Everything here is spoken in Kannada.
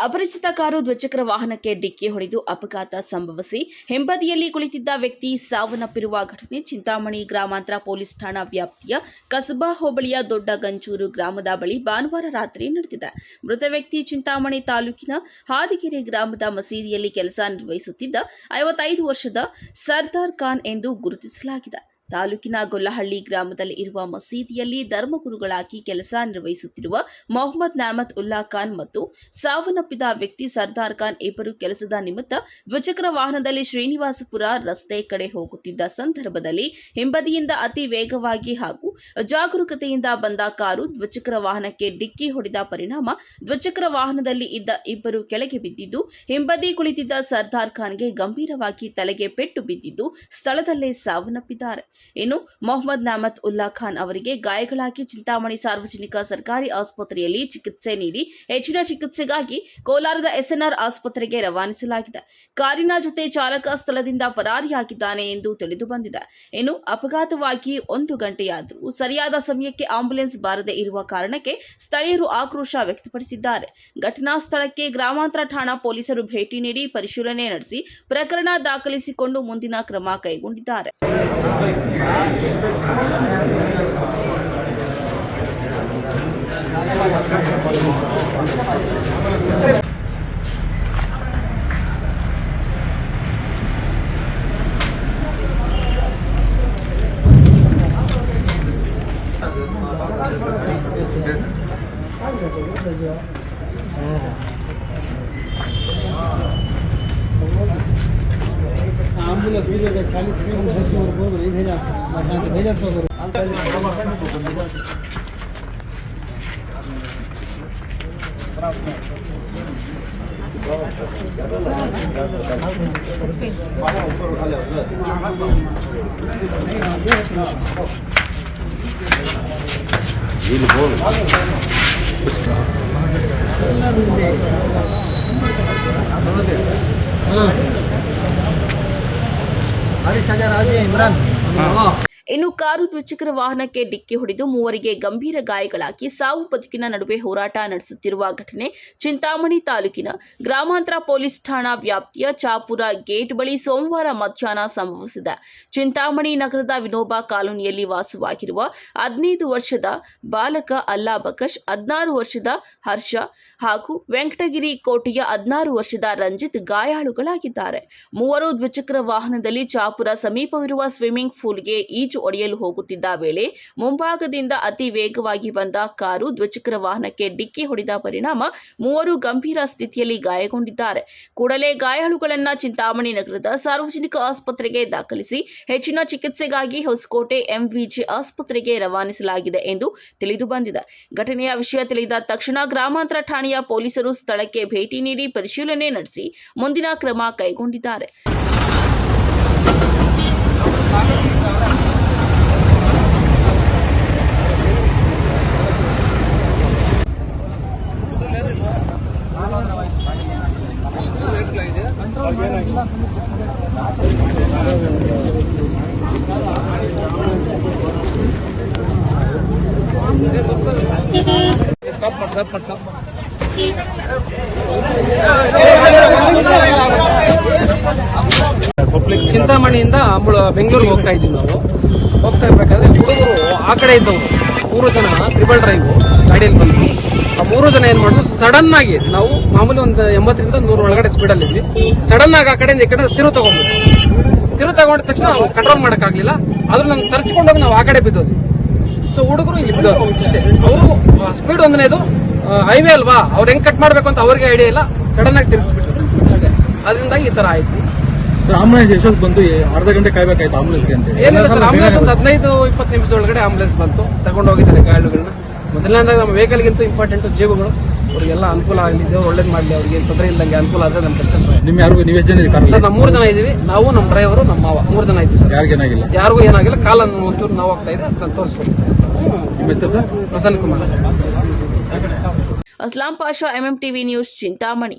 ಅಪರಿಚಿತ ಕಾರು ದ್ವಿಚಕ್ರ ವಾಹನಕ್ಕೆ ಡಿಕ್ಕಿ ಹೊಡೆದು ಅಪಘಾತ ಸಂಭವಿಸಿ ಹಿಂಬದಿಯಲ್ಲಿ ಕುಳಿತಿದ್ದ ವ್ಯಕ್ತಿ ಸಾವನ್ನಪ್ಪಿರುವ ಘಟನೆ ಚಿಂತಾಮಣಿ ಗ್ರಾಮಾಂತರ ಪೊಲೀಸ್ ಠಾಣಾ ವ್ಯಾಪ್ತಿಯ ಕಸಬಾ ಹೋಬಳಿಯ ದೊಡ್ಡ ಗಂಜೂರು ಗ್ರಾಮದ ಬಳಿ ಭಾನುವಾರ ರಾತ್ರಿ ನಡೆದಿದೆ. ಮೃತ ವ್ಯಕ್ತಿ ಚಿಂತಾಮಣಿ ತಾಲೂಕಿನ ಹಾದಿಗೆರೆ ಗ್ರಾಮದ ಮಸೀದಿಯಲ್ಲಿ ಕೆಲಸ ನಿರ್ವಹಿಸುತ್ತಿದ್ದ 55 ವರ್ಷದ ಸರ್ದಾರ್ ಖಾನ್ ಎಂದು ಗುರುತಿಸಲಾಗಿದೆ. ತಾಲೂಕಿನ ಗೊಲ್ಲಹಳ್ಳಿ ಗ್ರಾಮದಲ್ಲಿ ಇರುವ ಮಸೀದಿಯಲ್ಲಿ ಧರ್ಮಗುರುಗಳಾಗಿ ಕೆಲಸ ನಿರ್ವಹಿಸುತ್ತಿರುವ ಮೊಹಮ್ಮದ್ ನ್ಯಾಮತ್ ಉಲ್ಲಾ ಖಾನ್ ಮತ್ತು ಸಾವನ್ನಪ್ಪಿದ ವ್ಯಕ್ತಿ ಸರ್ದಾರ್ ಖಾನ್ ಇಬ್ಬರು ಕೆಲಸದ ನಿಮಿತ್ತ ದ್ವಿಚಕ್ರ ವಾಹನದಲ್ಲಿ ಶ್ರೀನಿವಾಸಪುರ ರಸ್ತೆ ಕಡೆ ಹೋಗುತ್ತಿದ್ದ ಸಂದರ್ಭದಲ್ಲಿ ಹಿಂಬದಿಯಿಂದ ಅತಿ ವೇಗವಾಗಿ ಹಾಗೂ ಜಾಗರೂಕತೆಯಿಂದ ಬಂದ ಕಾರು ದ್ವಿಚಕ್ರ ವಾಹನಕ್ಕೆ ಡಿಕ್ಕಿ ಹೊಡೆದ ಪರಿಣಾಮ ದ್ವಿಚಕ್ರ ವಾಹನದಲ್ಲಿ ಇದ್ದ ಇಬ್ಬರು ಕೆಳಗೆ ಬಿದ್ದಿದ್ದು, ಹಿಂಬದಿ ಕುಳಿತಿದ್ದ ಸರ್ದಾರ್ ಖಾನ್ಗೆ ಗಂಭೀರವಾಗಿ ತಲೆಗೆ ಪೆಟ್ಟು ಬಿದ್ದಿದ್ದು ಸ್ಥಳದಲ್ಲೇ ಸಾವನ್ನಪ್ಪಿದ್ದಾರೆ. ಇನ್ನು ಮೊಹಮ್ಮದ್ ನ್ಯಾಮತ್ ಉಲ್ಲಾ ಖಾನ್ ಅವರಿಗೆ ಗಾಯಗಳಾಗಿ ಚಿಂತಾಮಣಿ ಸಾರ್ವಜನಿಕ ಸರ್ಕಾರಿ ಆಸ್ಪತ್ರೆಯಲ್ಲಿ ಚಿಕಿತ್ಸೆ ನೀಡಿ ಹೆಚ್ಚಿನ ಚಿಕಿತ್ಸೆಗಾಗಿ ಕೋಲಾರದ ಎಸ್ಎನ್ಆರ್ ಆಸ್ಪತ್ರೆಗೆ ರವಾನಿಸಲಾಗಿದೆ. ಕಾರಿನ ಜೊತೆ ಚಾಲಕ ಸ್ಥಳದಿಂದ ಪರಾರಿಯಾಗಿದ್ದಾನೆ ಎಂದು ತಿಳಿದು ಬಂದಿದೆ. ಇನ್ನು ಅಪಘಾತವಾಗಿ 1 ಗಂಟೆಯಾದರೂ ಸರಿಯಾದ ಸಮಯಕ್ಕೆ ಆಂಬ್ಯುಲೆನ್ಸ್ ಬಾರದೆ ಇರುವ ಕಾರಣಕ್ಕೆ ಸ್ಥಳೀಯರು ಆಕ್ರೋಶ ವ್ಯಕ್ತಪಡಿಸಿದ್ದಾರೆ. ಘಟನಾ ಸ್ಥಳಕ್ಕೆ ಗ್ರಾಮಾಂತರ ಠಾಣಾ ಪೊಲೀಸರು ಭೇಟಿ ನೀಡಿ ಪರಿಶೀಲನೆ ನಡೆಸಿ ಪ್ರಕರಣ ದಾಖಲಿಸಿಕೊಂಡು ಮುಂದಿನ ಕ್ರಮ ಕೈಗೊಂಡಿದ್ದಾರೆ. एम्बुलेंस भेजेगा 40 भेजा 100 ಇನ್ನು ಕಾರು ದ್ವಿಚಕ್ರ ವಾಹನಕ್ಕೆ ಡಿಕ್ಕಿ ಹೊಡೆದು ಮೂವರಿಗೆ ಗಂಭೀರ ಗಾಯಗಳಾಗಿ ಸಾವು ಬದುಕಿನ ನಡುವೆ ಹೋರಾಟ ನಡೆಸುತ್ತಿರುವ ಘಟನೆ ಚಿಂತಾಮಣಿ ತಾಲೂಕಿನ ಗ್ರಾಮಾಂತರ ಪೊಲೀಸ್ ಠಾಣಾ ವ್ಯಾಪ್ತಿಯ ಚಾಪುರ ಗೇಟ್ ಬಳಿ ಸೋಮವಾರ ಮಧ್ಯಾಹ್ನ ಸಂಭವಿಸಿದೆ. ಚಿಂತಾಮಣಿ ನಗರದ ವಿನೋಬಾ ಕಾಲೋನಿಯಲ್ಲಿ ವಾಸವಾಗಿರುವ 15 ವರ್ಷದ ಬಾಲಕ ಅಲ್ಲಾ ಬಕಶ್, 16 ವರ್ಷದ ಹರ್ಷ ಹಾಗೂ ವೆಂಕಟಗಿರಿ ಕೋಟೆಯ 16 ವರ್ಷದ ರಂಜಿತ್ ಗಾಯಾಳುಗಳಾಗಿದ್ದಾರೆ. ಮೂವರು ದ್ವಿಚಕ್ರ ವಾಹನದಲ್ಲಿ ಚಾಪುರ ಸಮೀಪವಿರುವ ಸ್ವಿಮ್ಮಿಂಗ್ ಪೂಲ್ಗೆ ಈಜು ಒಡೆಯಲು ಹೋಗುತ್ತಿದ್ದ ವೇಳೆ ಮುಂಭಾಗದಿಂದ ಅತಿ ವೇಗವಾಗಿ ಬಂದ ಕಾರು ದ್ವಿಚಕ್ರ ವಾಹನಕ್ಕೆ ಡಿಕ್ಕಿ ಹೊಡೆದ ಪರಿಣಾಮ ಮೂವರು ಗಂಭೀರ ಸ್ಥಿತಿಯಲ್ಲಿ ಗಾಯಗೊಂಡಿದ್ದಾರೆ. ಕೂಡಲೇ ಗಾಯಾಳುಗಳನ್ನು ಚಿಂತಾಮಣಿ ನಗರದ ಸಾರ್ವಜನಿಕ ಆಸ್ಪತ್ರೆಗೆ ದಾಖಲಿಸಿ ಹೆಚ್ಚಿನ ಚಿಕಿತ್ಸೆಗಾಗಿ ಹೊಸಕೋಟೆ ಎಂವಿಜಿ ಆಸ್ಪತ್ರೆಗೆ ರವಾನಿಸಲಾಗಿದೆ ಎಂದು ತಿಳಿದು ಬಂದಿದೆ. ಘಟನೆಯ ವಿಷಯ ತಿಳಿದ ತಕ್ಷಣ ಗ್ರಾಮಾಂತರ ಠಾಣೆಯ ಪೊಲೀಸರು ಸ್ಥಳಕ್ಕೆ ಭೇಟಿ ನೀಡಿ ಪರಿಶೀಲನೆ ನಡೆಸಿ ಮುಂದಿನ ಕ್ರಮ ಕೈಗೊಂಡಿದ್ದಾರೆ. ಚಿಂತಾಮಣಿಯಿಂದ ಬೆಂಗಳೂರಿಗೆ ಹೋಗ್ತಾ ಇದ್ದೀವಿ. ನಾವು ಹೋಗ್ತಾ ಇರ್ಬೇಕಾದ್ರೆ ಹುಡುಗರು ಆ ಕಡೆ ಇದ್ದವರು 3 ಜನ ಟ್ರಿಬಲ್ ಡ್ರೈವ್ ಗಾಡಿಯಲ್ಲಿ ಬಂದು ಆ 3 ಜನ ಏನ್ ಮಾಡುದು, ಸಡನ್ ಆಗಿ ನಾವು ಮಾಮೂಲಿ ಒಂದು 80ರಿಂದ 100 ಒಳಗಡೆ ಸ್ಪೀಡಲ್ಲಿ ಇದ್ವಿ. ಸಡನ್ ಆಗಿ ಆ ಕಡೆಯಿಂದ ಈ ಕಡೆ ತಿರು ತಗೊಂಡಿದ ತಕ್ಷಣ ನಾವು ಕಂಟ್ರೋಲ್ ಮಾಡಕ್ಕಾಗ್ಲಿಲ್ಲ. ಆದ್ರೂ ನಮ್ಗೆ ತರ್ಚ್ಕೊಂಡೋಗಿ ನಾವು ಆ ಕಡೆ ಬಿದ್ದೋದು. ಸೊ ಹುಡುಗರು ಇಲ್ಲಿ ಬಿದ್ದೋರು ಅಷ್ಟೇ. ಅವರು ಸ್ಪೀಡ್ ಒಂದನೇದು ಹೈವೇ ಅಲ್ವಾ, ಅವ್ರು ಹೆಂಗ್ ಕಟ್ ಮಾಡ್ಬೇಕು ಅಂತ ಅವ್ರಿಗೆ ಐಡಿಯಾ ಇಲ್ಲ, ಸಡನ್ ಆಗಿ ತಿರ್ಗಿಸ್ಬಿಟ್ರು ಅಷ್ಟೇ. ಅದರಿಂದಾಗಿ ಈ ತರ ಆಯ್ತು. ಆಂಬುಲೆನ್ಸ್ ಎಷ್ಟೊತ್ತು ಬಂತು? ಅರ್ಧ ಗಂಟೆ ಕಾಯ್ಬೇಕಾಯ್ತು ಆಂಬುಲೆನ್ಸ್ಗೆ ಅಂತ. ಏನಿಲ್ಲ ಸರ್, ಆಂಬುಲೆನ್ಸ್ ಒಂದು 15-20 ನಿಮಿಷದೊಳಗಡೆ ಆಂಬುಲೆನ್ಸ್ ಬಂತು, ತಗೊಂಡು ಹೋಗಿದ್ದಾರೆ ಗಾಯಾಳುಗಳನ್ನ. ಮೊದಲನೇದಾಗಿ ನಮ್ಮ ವೆಹಿಕಲ್ಗಿಂತ ಇಂಪಾರ್ಟೆಂಟ್ ಜೀವಗಳು, ಅವ್ರಿಗೆಲ್ಲ ಅನುಕೂಲ ಆಗಲಿ, ಒಳ್ಳೇದು ಮಾಡಲಿ, ಅವ್ರಿಗೆ ತೊಂದರೆ ಇಲ್ದಂಗೆ ಅನುಕೂಲ ಆದ್ರೆ ನಮ್ಗೆ ಅಷ್ಟೇ ಸರ್. ನಿಮ್ ಯಾರಿಗೂ ನೀವು ಎಷ್ಟು ಜನ ಇದ್ದೀವಿ? ಸರ್, ನಾವು 3 ಜನ ಇದೀವಿ. ನಾವು, ನಮ್ಮ ಡ್ರೈವರು, ನಮ್ಮ ಮಾವ 3 ಜನ ಇದ್ದೀವಿ ಸರ್. ಯಾರಿಗೂ ಏನಾಗಿಲ್ಲ. ಕಾಲನ್ನು ಒಂಚೂರು ನಾವು ಆಗ್ತಾ ಇದೆ, ಅದನ್ನು ತೋರಿಸ್ಕೊಡ್ತೀವಿ ಸರ್. ನಿಮ್ಮ ಹೆಸರು sir? Prasanna Kumar. Aslam Pasha, MMTV news, Chintamani.